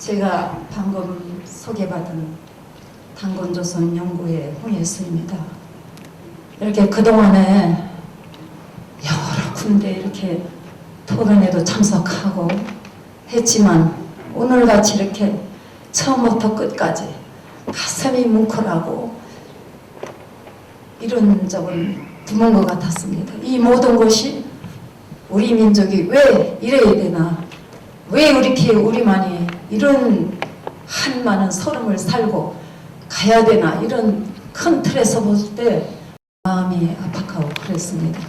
제가 방금 소개받은 당군조선연구회 홍예수입니다. 이렇게 그동안에 여러 군데 이렇게 토론회도 참석하고 했지만 오늘같이 이렇게 처음부터 끝까지 가슴이 뭉클하고 이런 적은 드문 것 같았습니다. 이 모든 것이 우리 민족이 왜 이래야 되나, 왜 이렇게 우리만이 이런 한많은 서름을 살고 가야 되나, 이런 큰 틀에서 볼 때 마음이 아파하고 그랬습니다.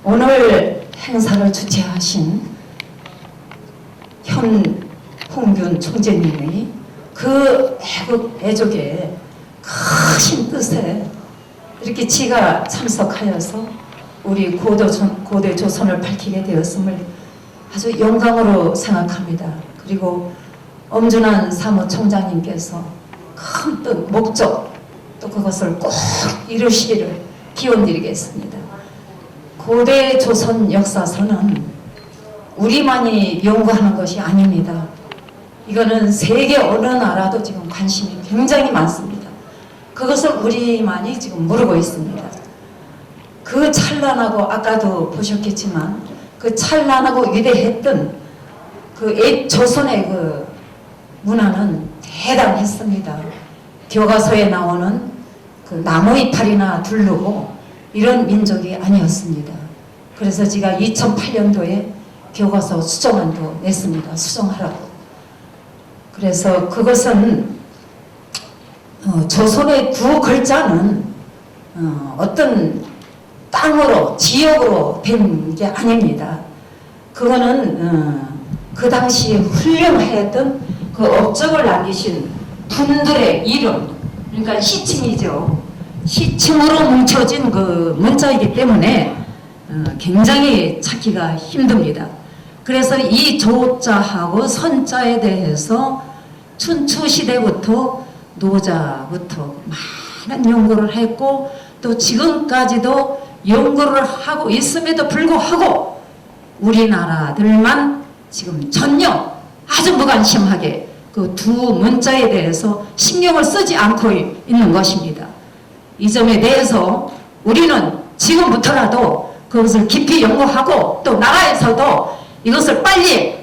오늘 행사를 주최하신 현홍균 총재님의 그 애국의 크신 뜻에 이렇게 지가 참석하여서 우리 고대 조선을 밝히게 되었음을 아주 영광으로 생각합니다. 그리고 엄준환 사무총장님께서 큰 뜻, 목적, 또 그것을 꼭 이루시기를 기원드리겠습니다. 고대 조선 역사서는 우리만이 연구하는 것이 아닙니다. 이거는 세계 어느 나라도 지금 관심이 굉장히 많습니다. 그것을 우리만이 지금 모르고 있습니다. 그 찬란하고, 아까도 보셨겠지만 그 찬란하고 위대했던 그 조선의 그 문화는 대단했습니다. 교과서에 나오는 그 나무 이파리나 두르고 이런 민족이 아니었습니다. 그래서 제가 2008년도에 교과서 수정안도 냈습니다. 수정하라고. 그래서 그것은 조선의 두 글자는 어떤 땅으로, 지역으로 된 게 아닙니다. 그거는 그 당시 훌륭했던 그 업적을 남기신 분들의 이름, 그러니까 시침이죠. 시침으로 뭉쳐진 그 문자이기 때문에 굉장히 찾기가 힘듭니다. 그래서 이 조자하고 선자에 대해서 춘추시대부터 노자부터 많은 연구를 했고 또 지금까지도 연구를 하고 있음에도 불구하고 우리나라들만 지금 전혀 아주 무관심하게 그 두 문자에 대해서 신경을 쓰지 않고 있는 것입니다. 이 점에 대해서 우리는 지금부터라도 그것을 깊이 연구하고 또 나라에서도 이것을 빨리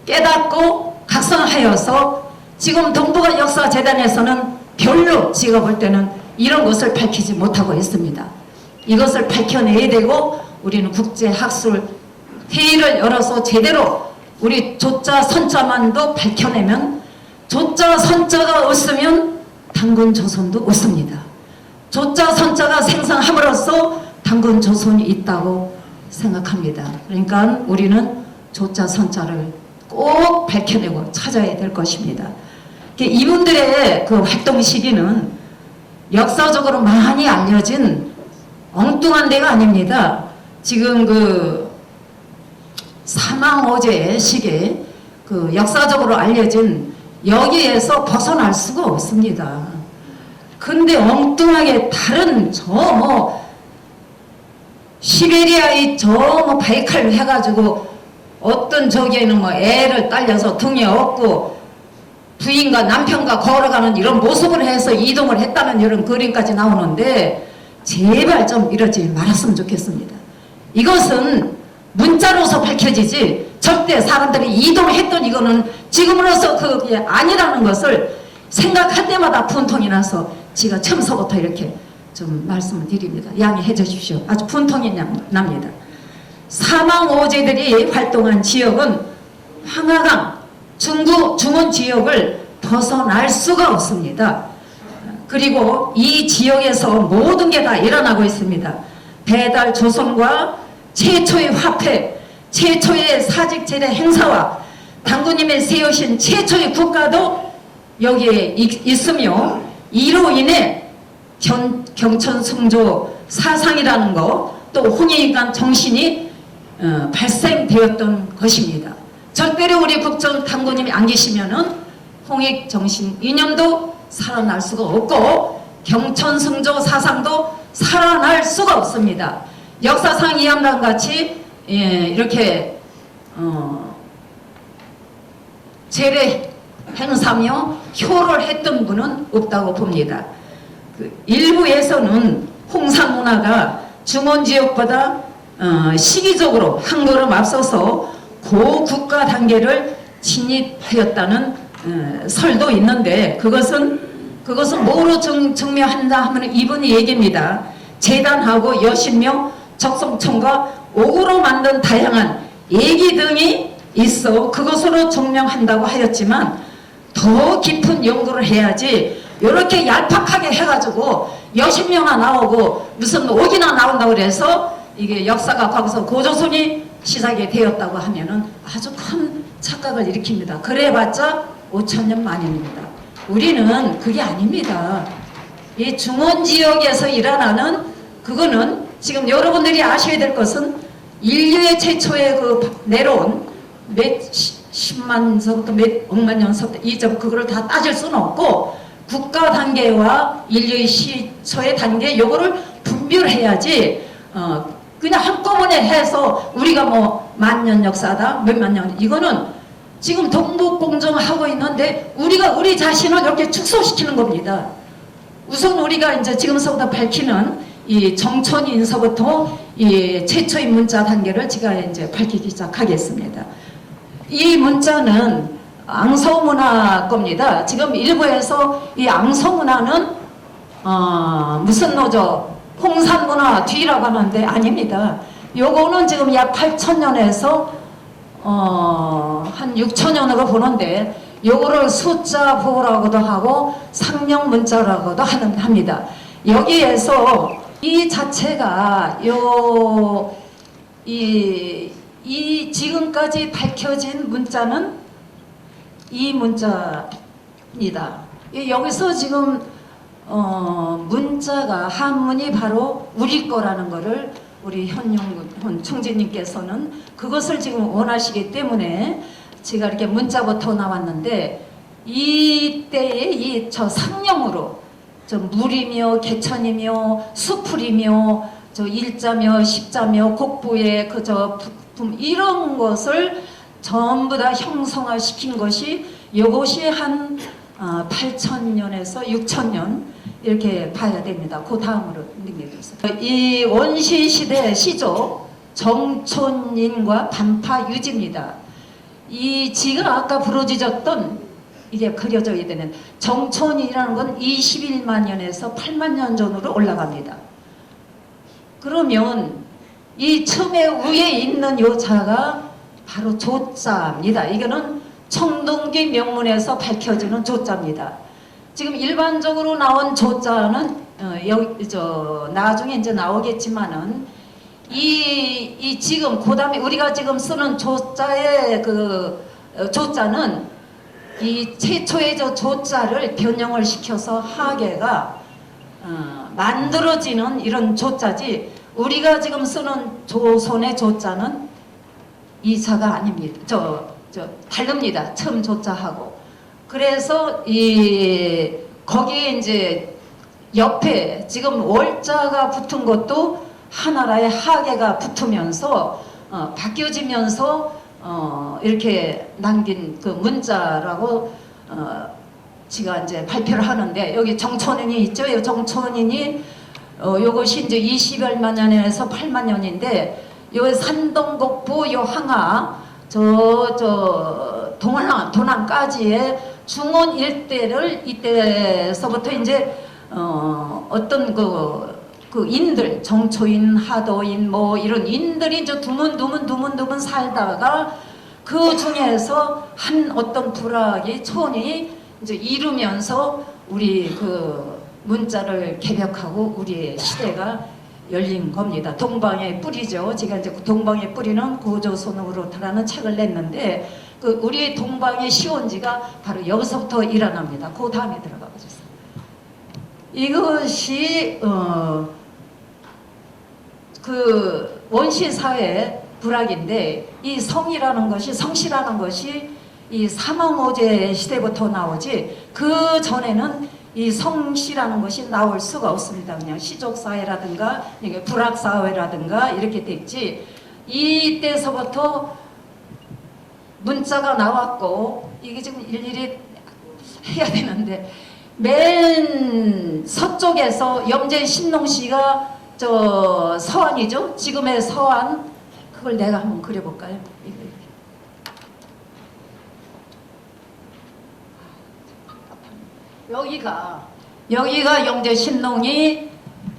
깨닫고 각성하여서 지금 동북아 역사재단에서는 별로 제가 볼 때는 이런 것을 밝히지 못하고 있습니다. 이것을 밝혀내야 되고 우리는 국제학술 회의를 열어서 제대로 우리 조자 선자만도 밝혀내면, 조자 선자가 없으면 당군조선도 없습니다. 조자 선자가 생성함으로써 당군조선이 있다고 생각합니다. 그러니까 우리는 조자 선자를 꼭 밝혀내고 찾아야 될 것입니다. 이분들의 그 활동 시기는 역사적으로 많이 알려진 엉뚱한 데가 아닙니다. 지금 그 사망어제 시기에 그 역사적으로 알려진 여기에서 벗어날 수가 없습니다. 근데 엉뚱하게 다른 시베리아의 바이칼 해가지고 어떤 저기에는 애를 딸려서 등에 업고 부인과 남편과 걸어가는 이런 모습을 해서 이동을 했다는 이런 그림까지 나오는데 제발 좀 이러지 말았으면 좋겠습니다. 이것은 문자로서 밝혀지지 절대 사람들이 이동했던 이거는 지금으로서 그게 아니라는 것을 생각할 때마다 분통이 나서 제가 처음서부터 이렇게 좀 말씀을 드립니다. 양해해 주십시오. 아주 분통이 납니다. 사망오제들이 활동한 지역은 황하강, 중원 지역을 벗어날 수가 없습니다. 그리고 이 지역에서 모든 게 다 일어나고 있습니다. 배달 조선과 최초의 화폐, 최초의 사직제대 행사와 당군님의 세우신 최초의 국가도 여기에 있으며 이로 인해 경천승조 사상이라는 거, 또 홍익관 정신이 발생되었던 것입니다. 절대로 우리 국정 당군님이 안 계시면은 홍익 정신 이념도 살아날 수가 없고 경천승조 사상도 살아날 수가 없습니다. 역사상 이함과 같이 이렇게 제례 행사며 효를 했던 분은 없다고 봅니다. 그 일부에서는 홍산 문화가 중원 지역보다 시기적으로 한 걸음 앞서서 고국가 단계를 진입하였다는 설도 있는데 그것은 뭐로 증명한다 하면 이분이 얘기입니다. 재단하고 여신묘, 적성청과 옥으로 만든 다양한 얘기 등이 있어 그것으로 증명한다고 하였지만 더 깊은 연구를 해야지 이렇게 얄팍하게 해가지고 여신묘나 나오고 무슨 옥이나 나온다고 그래서 이게 역사가 거기서 고조선이 시작이 되었다고 하면은 아주 큰 착각을 일으킵니다. 그래봤자 5천년 만입니다. 우리는 그게 아닙니다. 이 중원 지역에서 일어나는 그거는 지금 여러분들이 아셔야 될 것은 인류의 최초의 그 내려온 몇 십만서부터 몇 억만 년서부터 이점 그거를 다 따질 수는 없고 국가 단계와 인류의 시초의 단계 요거를 분별해야지 그냥 한꺼번에 해서 우리가 뭐 만년 역사다 몇만 년 이거는 지금 동북공정하고 있는데 우리가 우리 자신을 이렇게 축소시키는 겁니다. 우선 우리가 이제 지금서부터 밝히는 이 정촌인서부터 이 최초의 문자 단계를 제가 이제 밝히기 시작하겠습니다. 이 문자는 앙서문화 겁니다. 지금 일부에서 이 앙서문화는 무슨 노조 홍산문화 뒤라고 하는데 아닙니다. 요거는 지금 약 8,000년에서 한 6,000년으로 보는데 요거를 숫자 보라고도 하고 상령 문자라고도 합니다. 여기에서 이 자체가 이 지금까지 밝혀진 문자는 이 문자입니다. 여기서 지금 문자가 한문이 바로 우리 거라는 거를 우리 현용훈 총재님께서는 그것을 지금 원하시기 때문에 제가 이렇게 문자부터 나왔는데 이때의 저 상령으로 저 물이며 개천이며 수풀이며 저 일자며 십자며 곡부의 그저 이런 것을 전부 다 형성화시킨 것이 이것이 한 8,000년에서 6,000년 이렇게 봐야 됩니다. 그 다음으로 넘겨주세요. 이 원시시대 시조 정촌인과 반파유지입니다. 이 지가 아까 부러지졌던 이게 그려져야 되는 정촌이라는 건 21만 년에서 8만 년 전으로 올라갑니다. 그러면 이 처음에 위에 있는 요 자가 바로 조자입니다. 이거는 청동기 명문에서 밝혀지는 조자입니다. 지금 일반적으로 나온 조자는 나중에 이제 나오겠지만은 이 지금 그다음에 우리가 지금 쓰는 조자의 그 조자는 이 최초의 저 조자를 변형을 시켜서 하계가 만들어지는 이런 조자지 우리가 지금 쓰는 조선의 조자는 이 자가 아닙니다. 다릅니다. 처음 조자하고. 그래서 거기에 이제 옆에 지금 월자가 붙은 것도 하나라의 하계가 붙으면서 바뀌어지면서 이렇게 남긴 그 문자라고 제가 이제 발표를 하는데 여기 정촌인이 있죠. 이 정촌인이 요것이 이제 20여만 년에서 8만 년인데 요 산동곡부 요 항하 도남까지의 중원 일대를 이때서부터 이제 어떤 그 인들 정초인 하도인 뭐 이런 인들이 이제 두문두문 살다가 그 중에서 한 어떤 부락이 촌이 이제 이루면서 우리 그 문자를 개벽하고 우리의 시대가 열린 겁니다. 동방의 뿌리죠. 제가 이제 동방의 뿌리는 고조선으로라는 책을 냈는데 그 우리의 동방의 시원지가 바로 여기서부터 일어납니다. 그 다음에 들어가 보겠습니다. 이것이 그 원시사회 불학인데 이 성이라는 것이 성씨라는 것이 이 삼왕오제 시대부터 나오지 그 전에는 이 성씨라는 것이 나올 수가 없습니다. 그냥 시족사회라든가 불학사회라든가 이렇게 됐지 이때서부터 문자가 나왔고 이게 지금 일일이 해야 되는데 맨 서쪽에서 염제 신농시가 저 서안이죠. 지금의 서안 그걸 내가 한번 그려볼까요? 여기가 염제 신농이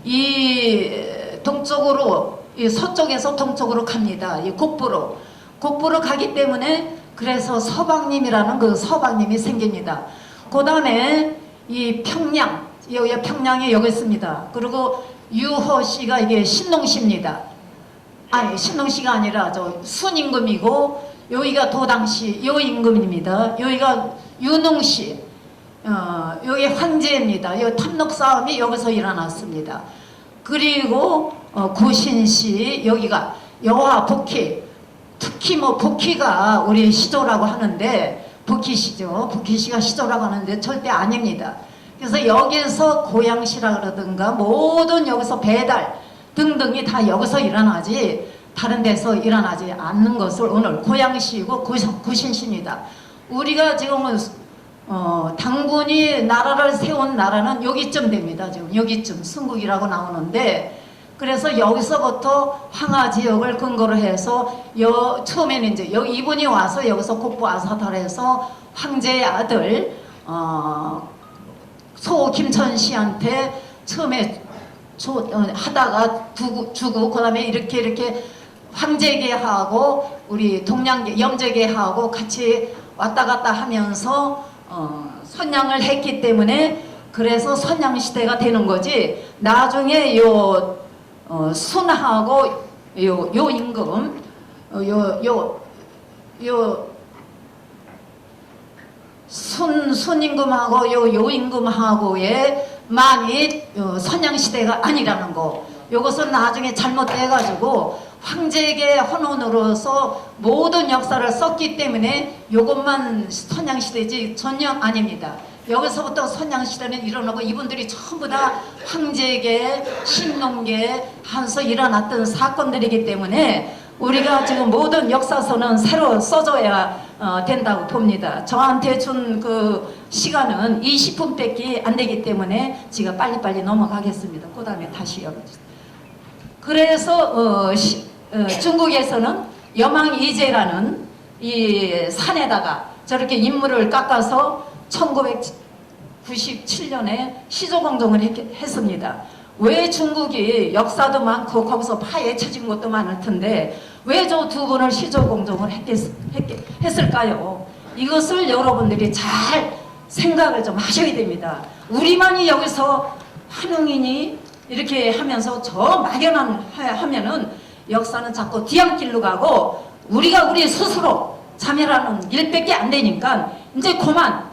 이 동쪽으로 이 서쪽에서 동쪽으로 갑니다. 이 곡부로 가기 때문에 그래서 서방님이라는 그 서방님이 생깁니다. 그 다음에 이 평양, 여기 평양이 여기 있습니다. 그리고 유허씨가 이게 신농시입니다. 아니 신농시가 아니라 저 순임금이고 여기가 도당시 요 임금입니다. 여기가 유농시, 여기 황제입니다. 이 탐록 싸움이 여기서 일어났습니다. 그리고 구신시 여기가 여화 복희, 특히 뭐 복희가 우리 시조라고 하는데 복희시죠. 복희시가 시조라고 하는데 절대 아닙니다. 그래서 여기서 고양시라 그러든가 모든 여기서 배달 등등이 다 여기서 일어나지 다른 데서 일어나지 않는 것을 오늘 고양시이고 구신시입니다. 우리가 지금은 당군이 나라를 세운 나라는 여기쯤 됩니다. 지금 여기쯤 순국이라고 나오는데 그래서 여기서부터 황하 지역을 근거로 해서 처음에는 이제 여기 이분이 와서 여기서 곡부 아사달에서 황제의 아들 소 김천 씨한테 처음에 하다가 주고 그다음에 이렇게 황제계하고 우리 동양계 염제계하고 같이 왔다 갔다 하면서 선양을 했기 때문에 그래서 선양시대가 되는 거지. 나중에 순하고 요 임금 순임금하고 요 임금하고의 많이 선양시대가 아니라는 거. 요것은 나중에 잘못돼가지고 황제계 혼혼으로서 모든 역사를 썼기 때문에 요것만 선양시대지 전혀 아닙니다. 여기서부터 선양시대는 일어나고 이분들이 전부 다 황제계, 신농계 하면서 일어났던 사건들이기 때문에 우리가 지금 모든 역사서는 새로 써줘야 된다고 봅니다. 저한테 준 그 시간은 20분밖에 안 되기 때문에 제가 빨리빨리 넘어가겠습니다. 그 다음에 다시 열어주세요. 그래서 중국에서는 여망이제라는 이 산에다가 저렇게 인물을 깎아서 1997년에 시조공정을 했습니다. 왜 중국이 역사도 많고 거기서 파헤쳐진 것도 많을 텐데 왜 저 두 분을 시조공정을 했을까요? 이것을 여러분들이 잘 생각을 좀 하셔야 됩니다. 우리만이 여기서 환웅이니 이렇게 하면서 저 막연한 하면은 역사는 자꾸 뒤안길로 가고 우리가 우리 스스로 자멸하는 일밖에 안 되니까 이제 그만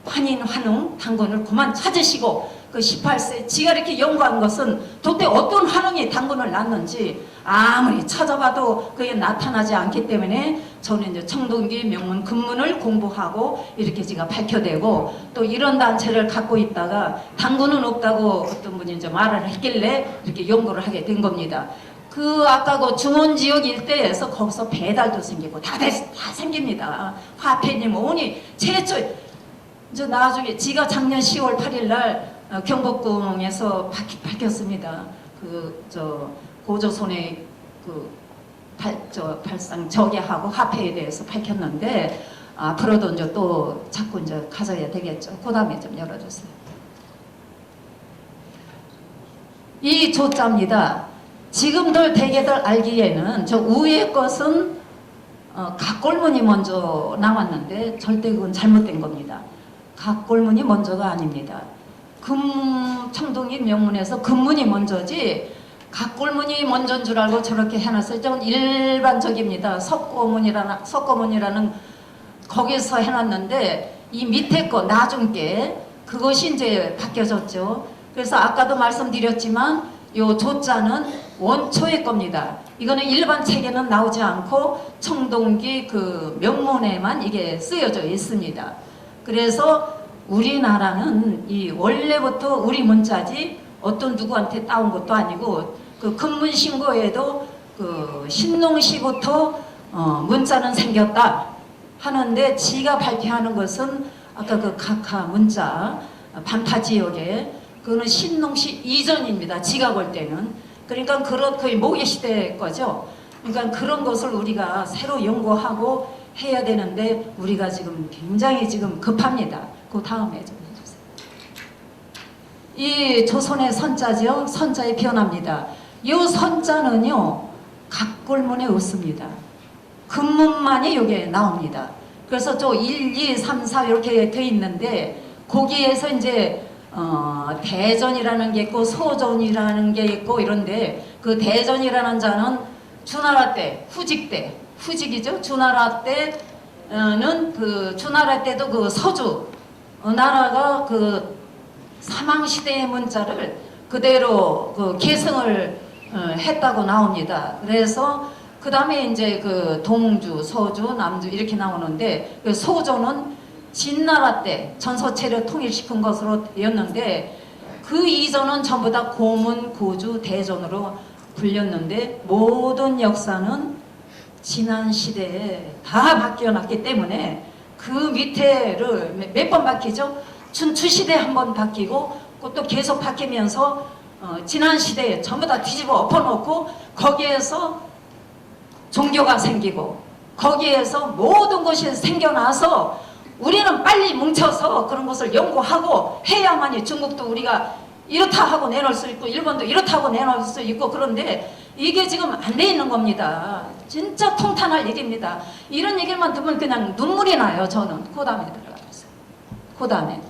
환인 환웅 당군을 그만 찾으시고 그 18세 지가 이렇게 연구한 것은 도대체 어떤 환웅이 당군을 낳는지 아무리 찾아봐도 그게 나타나지 않기 때문에 저는 이제 청동기 명문 근문을 공부하고 이렇게 제가 밝혀내고 또 이런 단체를 갖고 있다가 당군은 없다고 어떤 분이 이제 말을 했길래 이렇게 연구를 하게 된 겁니다. 그 아까 그 중원지역 일대에서 거기서 배달도 생기고 다 생깁니다. 화폐니 뭐니 최초 이제 나중에 지가 작년 10월 8일 날 경복궁에서 밝혔습니다. 고조선의 발상 저기하고 화폐에 대해서 밝혔는데 앞으로도 이제 또 자꾸 이제 가져야 되겠죠. 그 다음에 좀 열어주세요. 이 조자입니다. 지금들 대개들 알기에는 저 위에 것은 각골문이 먼저 나왔는데 절대 그건 잘못된 겁니다. 각골문이 먼저가 아닙니다. 청동기 명문에서 금문이 먼저지 각골문이 먼저인 줄 알고 저렇게 해놨어요. 저건 일반적입니다. 석고문이라는 거기서 해놨는데 이 밑에 거 나중 게 그것이 이제 바뀌어졌죠. 그래서 아까도 말씀드렸지만 요 조자는 원초의 겁니다. 이거는 일반 책에는 나오지 않고 청동기 그 명문에만 이게 쓰여져 있습니다. 그래서 우리나라는 이 원래부터 우리 문자지 어떤 누구한테 따온 것도 아니고 그 근문신고에도 그 신농시부터 문자는 생겼다 하는데 지가 발표하는 것은 아까 그 각하 문자 반파 지역에 그거는 신농시 이전입니다. 지가 볼 때는. 그러니까 그런 거의 모계 시대 거죠. 그러니까 그런 것을 우리가 새로 연구하고 해야 되는데 우리가 지금 굉장히 지금 급합니다. 그 다음에 좀 해주세요. 이 조선의 선자죠. 선자의 변화입니다. 이 선자는요 각골문에 없습니다. 금문만이 여기에 나옵니다. 그래서 저 1, 2, 3, 4 이렇게 돼 있는데 거기에서 이제 대전이라는 게 있고 소전이라는 게 있고 이런데 그 대전이라는 자는 주나라 때 후직 때 후직이죠. 주나라 때는 그 주나라 때도 그 서주 나라가 그 사망시대의 문자를 그대로 그 계승을 했다고 나옵니다. 그래서 그 다음에 이제 그 동주, 서주, 남주 이렇게 나오는데 그 소조는 진나라 때 전서체를 통일시킨 것으로 되었는데 그 이전은 전부 다 고문, 고주, 대전으로 불렸는데 모든 역사는 지난 시대에 다 바뀌어놨기 때문에 그 밑에를 몇 번 바뀌죠? 춘추시대 한 번 바뀌고 또 계속 바뀌면서 지난 시대에 전부 다 뒤집어 엎어놓고 거기에서 종교가 생기고 거기에서 모든 것이 생겨나서 우리는 빨리 뭉쳐서 그런 것을 연구하고 해야만이 중국도 우리가 이렇다 하고 내놓을 수 있고 일본도 이렇다 하고 내놓을 수 있고 그런데 이게 지금 안 돼 있는 겁니다. 진짜 통탄할 얘기입니다. 이런 얘기만 들으면 그냥 눈물이 나요. 저는. 그 다음에 들어가겠어요. 그 다음에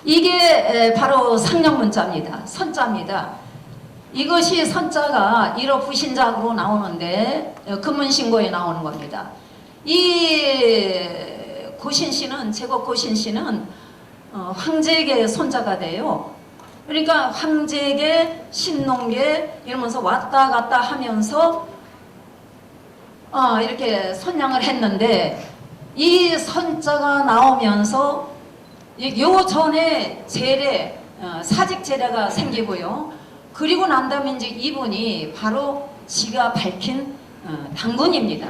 이게 바로 상령문자입니다. 선자입니다. 이것이 선자가 1호 부신작으로 나오는데 금문신고에 나오는 겁니다. 이 고신씨는 제국 고신씨는 황제에게 손자가 돼요. 그러니까 황제계, 신농계 이러면서 왔다 갔다 하면서 이렇게 선양을 했는데 이 선자가 나오면서 요 전에 제례, 사직 제례가 생기고요. 그리고 난 다음에 이제 이분이 바로 지가 밝힌 당군입니다.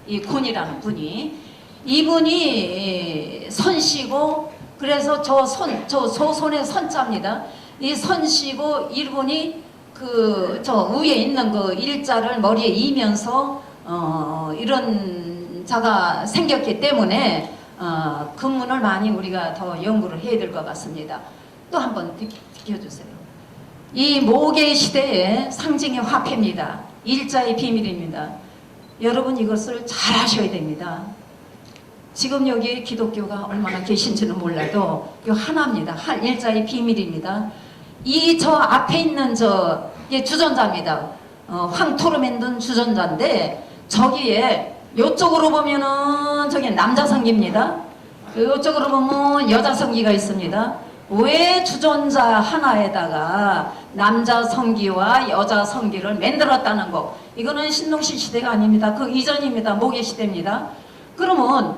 이 군이라는 분이. 이분이 선씨고 그래서 저 소손의 선자입니다. 이 선씨고 이분이 저 위에 있는 그 일자를 머리에 이면서 이런 자가 생겼기 때문에 근문을 많이 우리가 더 연구를 해야 될 것 같습니다. 또 한번 비켜주세요. 이 모계 시대의 상징의 화폐입니다. 일자의 비밀입니다. 여러분 이것을 잘 하셔야 됩니다. 지금 여기 기독교가 얼마나 계신지는 몰라도 이 하나입니다. 일자의 비밀입니다. 이 저 앞에 있는 이게 주전자입니다. 황토로 만든 주전자인데 저기에 이쪽으로 보면은 저기 남자 성기입니다. 이쪽으로 보면 여자 성기가 있습니다. 왜 주전자 하나에다가 남자 성기와 여자 성기를 만들었다는 거 이거는 신농시 시대가 아닙니다. 그 이전입니다. 모계 시대입니다. 그러면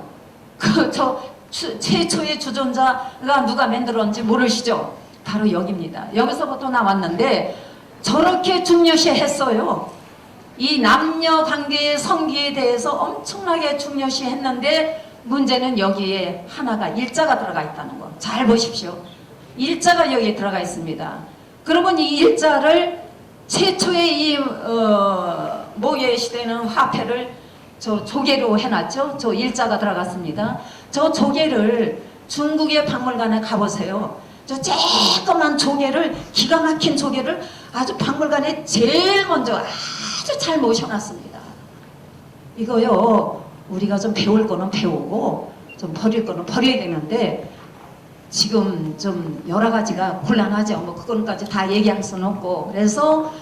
최초의 주전자가 누가 만들었는지 모르시죠? 바로 여기입니다. 여기서부터 나왔는데 저렇게 중요시 했어요. 이 남녀 관계의 성기에 대해서 엄청나게 중요시 했는데 문제는 여기에 하나가 일자가 들어가 있다는 거. 잘 보십시오. 일자가 여기에 들어가 있습니다. 그러면 이 일자를 최초의 이 모계 시대는 화폐를 저 조개로 해놨죠. 저 일자가 들어갔습니다. 저 조개를 중국의 박물관에 가보세요. 저 쬐끄만 조개를 기가 막힌 조개를 아주 박물관에 제일 먼저 아주 잘 모셔놨습니다. 이거요 우리가 좀 배울 거는 배우고 좀 버릴 거는 버려야 되는데 지금 좀 여러 가지가 곤란하죠. 뭐 그건까지 다 얘기할 수는 없고 그래서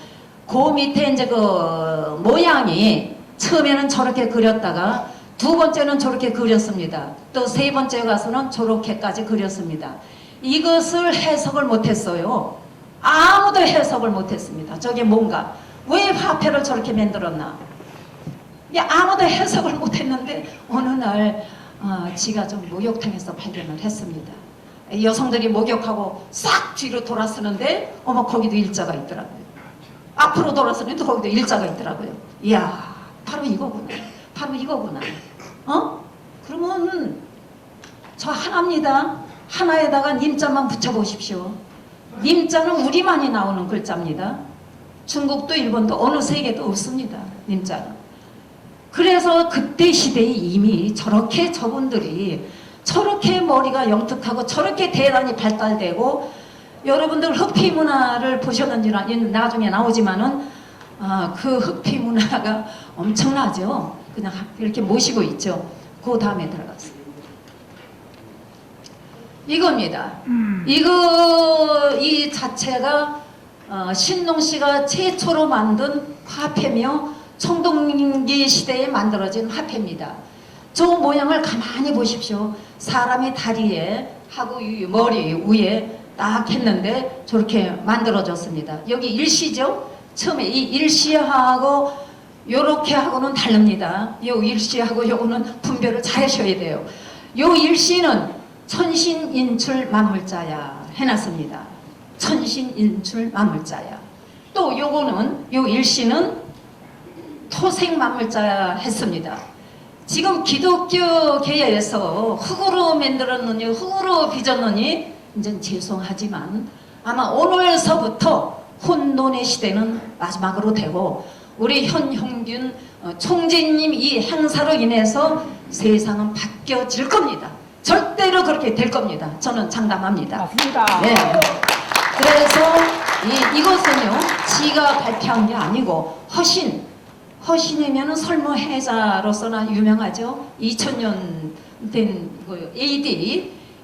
그 밑에 이제 그 모양이 처음에는 저렇게 그렸다가 두 번째는 저렇게 그렸습니다. 또 세 번째 가서는 저렇게까지 그렸습니다. 이것을 해석을 못했어요. 아무도 해석을 못했습니다. 저게 뭔가 왜 화폐를 저렇게 만들었나 아무도 해석을 못했는데 어느 날 지가 좀 목욕탕에서 발견을 했습니다. 여성들이 목욕하고 싹 뒤로 돌아서는데 어머 거기도 일자가 있더라고요. 앞으로 돌아서는데 거기도 일자가 있더라고요. 이야 바로 이거구나. 바로 이거구나. 그러면 저 하나입니다. 하나에다가 님자만 붙여보십시오. 님자는 우리만이 나오는 글자입니다. 중국도 일본도 어느 세계도 없습니다. 님자는. 그래서 그때 시대에 이미 저렇게 저분들이 저렇게 머리가 영특하고 저렇게 대단히 발달되고, 여러분들 흑피 문화를 보셨는지 나중에 나오지만은 그 흑피 문화가 엄청나죠. 그냥 이렇게 모시고 있죠. 그 다음에 들어갔어요. 이겁니다. 이 자체가 신농 씨가 최초로 만든 화폐며 청동기 시대에 만들어진 화폐입니다. 저 모양을 가만히 보십시오. 사람이 다리에 하고 머리 위에 딱 했는데 저렇게 만들어졌습니다. 여기 일시죠? 처음에 이 일시하고 요렇게 하고는 다릅니다. 요 일시하고 요거는 분별을 잘 하셔야 돼요. 요 일시는 천신인출 만물자야 해놨습니다. 천신인출 만물자야. 또 요거는 요 일시는 토생만물자야 했습니다. 지금 기독교 계에서 흙으로 만들었느니 흙으로 빚었느니 이제 죄송하지만 아마 오늘서부터 혼돈의 시대는 마지막으로 되고, 우리 현형균 총재님 이 행사로 인해서 세상은 바뀌어질 겁니다. 절대로 그렇게 될 겁니다. 저는 장담합니다. 맞습니다. 네. 그래서 이것은요, 지가 발표한 게 아니고 허신이면은 설무해자로서나 유명하죠. 2000년 된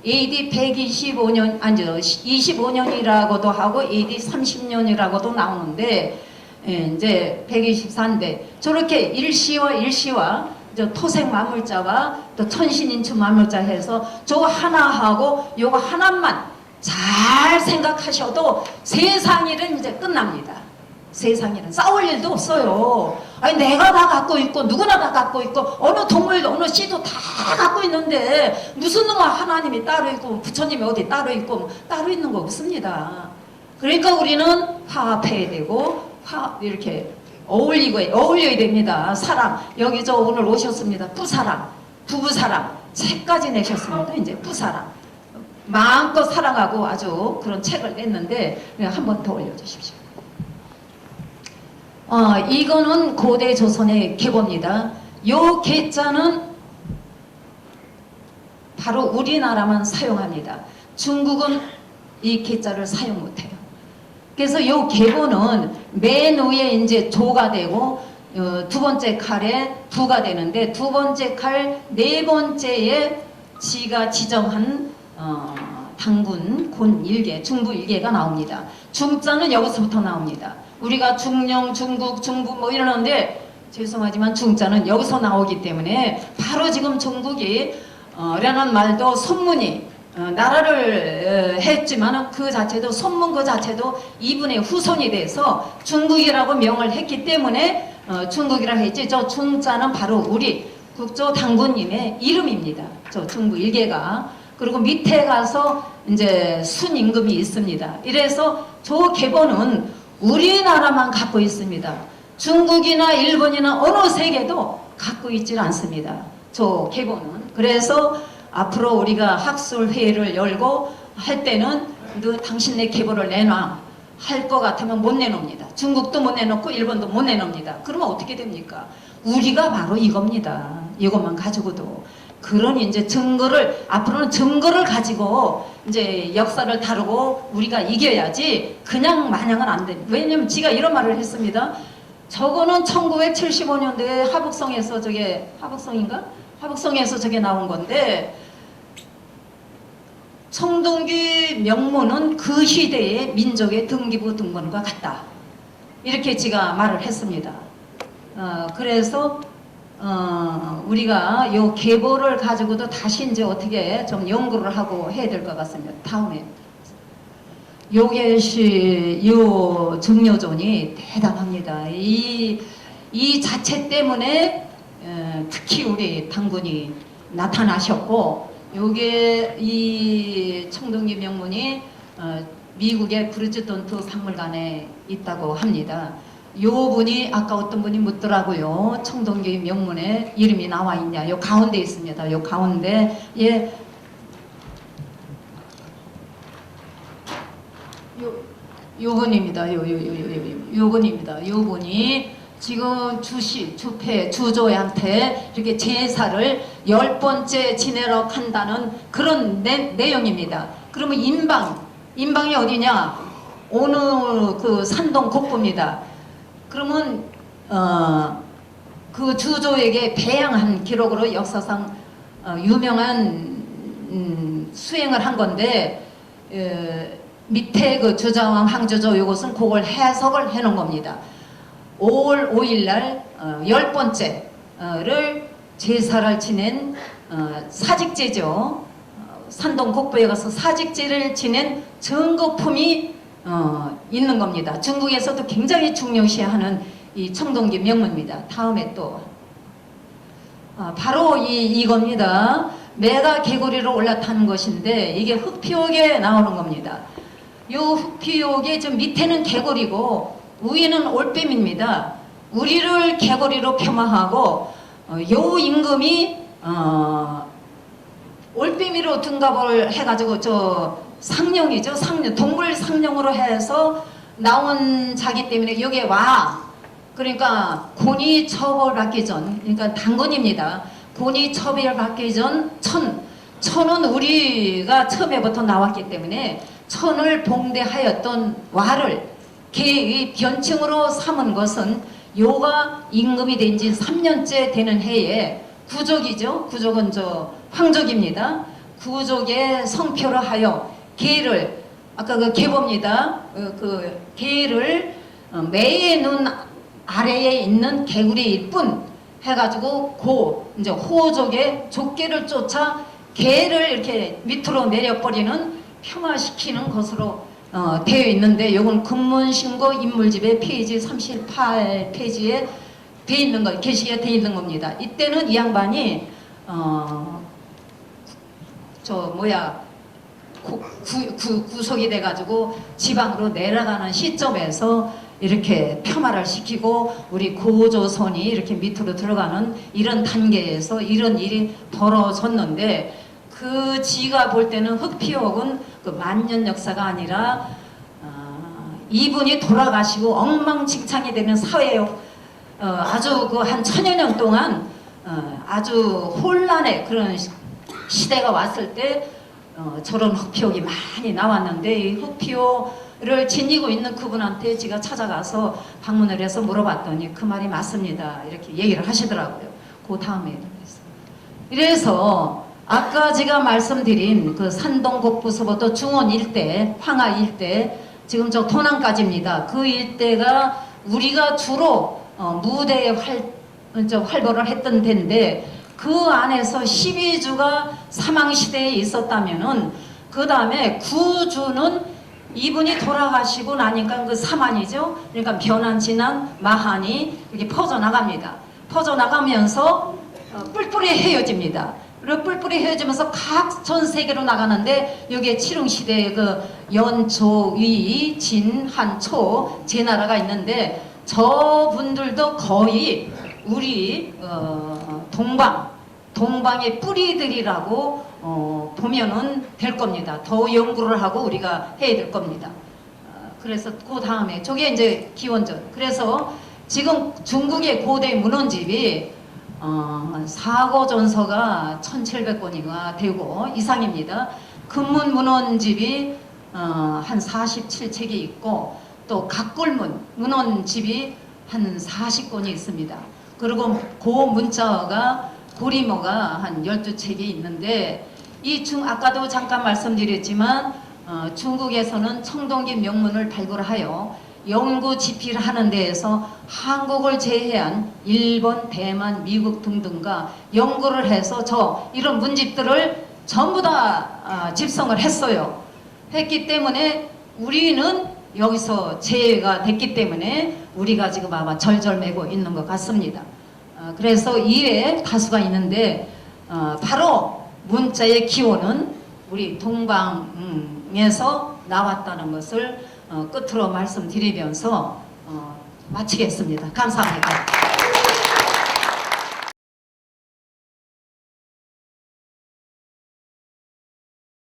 AD 125년 아니죠, 25년이라고도 하고 AD 30년이라고도 나오는데, 이제 124인데 저렇게 일시와 토생 만물자와 또 천신인출 만물자 해서 저거 하나하고 요거 하나만 잘 생각하셔도 세상일은 이제 끝납니다. 세상에는 싸울 일도 없어요. 아니 내가 다 갖고 있고 누구나 다 갖고 있고 어느 동물도 어느 씨도 다 갖고 있는데 무슨 놈아 하나님이 따로 있고 부처님이 어디 따로 있고 따로 있는 거 없습니다. 그러니까 우리는 화합해야 되고 이렇게 어울려야 됩니다. 사랑, 여기 저 오늘 오셨습니다. 부사랑, 부부사랑 책까지 내셨습니다. 이제 부사랑 마음껏 사랑하고 아주 그런 책을 냈는데 한 번 더 올려주십시오. 이거는 고대 조선의 계보입니다. 요 계자는 바로 우리나라만 사용합니다. 중국은 이 계자를 사용 못해요. 그래서 요 계보는 맨 위에 이제 조가 되고 두 번째 칼에 부가 되는데, 두 번째 칼 네 번째에 지가 지정한 당군, 곤, 일개, 중부 일개가 나옵니다. 중자는 여기서부터 나옵니다. 우리가 중령, 중국, 중부 뭐 이러는데 죄송하지만 중자는 여기서 나오기 때문에 바로 지금 중국이 라는 말도 선문이 나라를 했지만 그 자체도 선문 그 자체도 이분의 후손이 돼서 중국이라고 명을 했기 때문에 중국이라 했지, 저 중자는 바로 우리 국조 당군님의 이름입니다. 저 중부 일개가. 그리고 밑에 가서 이제 순임금이 있습니다. 이래서 저 계보는 우리나라만 갖고 있습니다. 중국이나 일본이나 어느 세계도 갖고 있질 않습니다. 저 계보는. 그래서 앞으로 우리가 학술회의를 열고 할 때는 너 당신네 계보를 내놔 할 것 같으면 못 내놓습니다. 중국도 못 내놓고 일본도 못 내놓습니다. 그러면 어떻게 됩니까? 우리가 바로 이겁니다. 이것만 가지고도. 그런 이제 증거를, 앞으로는 증거를 가지고 이제 역사를 다루고 우리가 이겨야지 그냥 마냥은 안 됩니다. 왜냐면 지가 이런 말을 했습니다. 저거는 1975년도에 하북성에서 저게 하북성인가? 하북성에서 저게 나온 건데, 청동기 명문은 그 시대의 민족의 등기부 등본과 같다. 이렇게 지가 말을 했습니다. 그래서 우리가 요 계보를 가지고도 다시 이제 어떻게 좀 연구를 하고 해야 될 것 같습니다. 다음에 요게시 요 증료존이 대단합니다. 이 자체 때문에 특히 우리 당군이 나타나셨고, 요게 이 청동기 명문이 미국의 브리지돈트 박물관에 있다고 합니다. 요 분이 아까 어떤 분이 묻더라고요. 청동기 명문에 이름이 나와 있냐? 요 가운데 있습니다. 요 가운데 예. 요 분입니다. 요 분입니다. 요 분이 지금 주패, 주조한테 이렇게 제사를 10번째 지내러 간다는 그런 내용입니다. 그러면 인방이 어디냐? 오늘 그 산동 곡부입니다. 그러면 그 주조에게 배양한 기록으로 역사상 유명한 수행을 한 건데 밑에 그 주자왕 항주조 요것은 그걸 해석을 해놓은 겁니다. 5월 5일 날 10번째를 제사를 지낸 사직제죠. 산동 곡부에 가서 사직제를 지낸 증거품이 있는 겁니다. 중국에서도 굉장히 중요시하는 이 청동기 명문입니다. 다음에 또 바로 이겁니다. 매가 개구리로 올라타는 것인데 이게 흑피옥에 나오는 겁니다. 요 흑피옥의 좀 밑에는 개구리고 위에는 올빼미입니다. 우리를 개구리로 폄하하고 요 임금이 올빼미로 등갑을 해가지고 저 상령이죠. 상령, 동물 상령으로 해서 나온 자기 때문에 여기에 와. 그러니까 곤이 처벌받기 전, 그러니까 당근입니다. 곤이 처벌받기 전 천은 우리가 처음에부터 나왔기 때문에 천을 봉대하였던 와를 개의 변칭으로 삼은 것은 요가 임금이 된 지 3년째 되는 해에 구족이죠. 구족은 저 황족입니다. 구족의 성표로 하여 개를 아까 그 개봅니다. 그 개를 매의 눈 아래에 있는 개구리일 뿐 해가지고 이제 호족의 족개를 쫓아 개를 이렇게 밑으로 내려버리는 폄하시키는 것으로 되어 있는데 요건 금문신고 인물집의 페이지 38페이지에 돼 있는 거 게시에 돼 있는 겁니다. 이때는 이 양반이 구속이 돼가지고 지방으로 내려가는 시점에서 이렇게 폄하를 시키고 우리 고조선이 이렇게 밑으로 들어가는 이런 단계에서 이런 일이 벌어졌는데 그 지가 볼 때는 흑피옥은 그 만년 역사가 아니라 이분이 돌아가시고 엉망진창이 되는 사회요. 아주 그 한 1000여 년 동안 아주 혼란의 그런 시대가 왔을 때 저런 흑피옥이 많이 나왔는데 이 흑피옥을 지니고 있는 그분한테 제가 찾아가서 방문을 해서 물어봤더니 그 말이 맞습니다. 이렇게 얘기를 하시더라고요. 그 다음에 이래서 아까 제가 말씀드린 그 산동 곡부서부터 중원 일대, 황하 일대, 지금 저 도남까지입니다. 그 일대가 우리가 주로 무대에 활보를 했던 데인데 그 안에서 12주가 사망시대에 있었다면은 그 다음에 9주는 이분이 돌아가시고 나니까 그 사만이죠. 그러니까 변한 진한 마한이 이렇게 퍼져나갑니다. 퍼져나가면서 뿔뿔이 헤어집니다. 그리고 뿔뿔이 헤어지면서 각 전 세계로 나가는데 여기에 칠흥시대의 그 연초, 위, 진, 한, 초 제 나라가 있는데 저분들도 거의 우리 동방의 뿌리들이라고 보면은 될 겁니다. 더 연구를 하고 우리가 해야 될 겁니다. 그래서 그 다음에 저게 이제 기원전. 그래서 지금 중국의 고대 문헌집이 사고전서가 1700권이가 되고 이상입니다. 금문 문헌집이 한 47책이 있고 또 각골문 문헌집이 한 40권이 있습니다. 그리고 고 문자어가 고리모가 한 12책이 있는데 아까도 잠깐 말씀드렸지만 중국에서는 청동기 명문을 발굴하여 연구 집필하는 데에서 한국을 제외한 일본, 대만, 미국 등등과 연구를 해서 이런 문집들을 전부 다 집성을 했어요. 했기 때문에 우리는 여기서 제외가 됐기 때문에 우리가 지금 아마 절절매고 있는 것 같습니다. 그래서 이외에 다수가 있는데 바로 문자의 기원은 우리 동방에서 나왔다는 것을 끝으로 말씀드리면서 마치겠습니다. 감사합니다.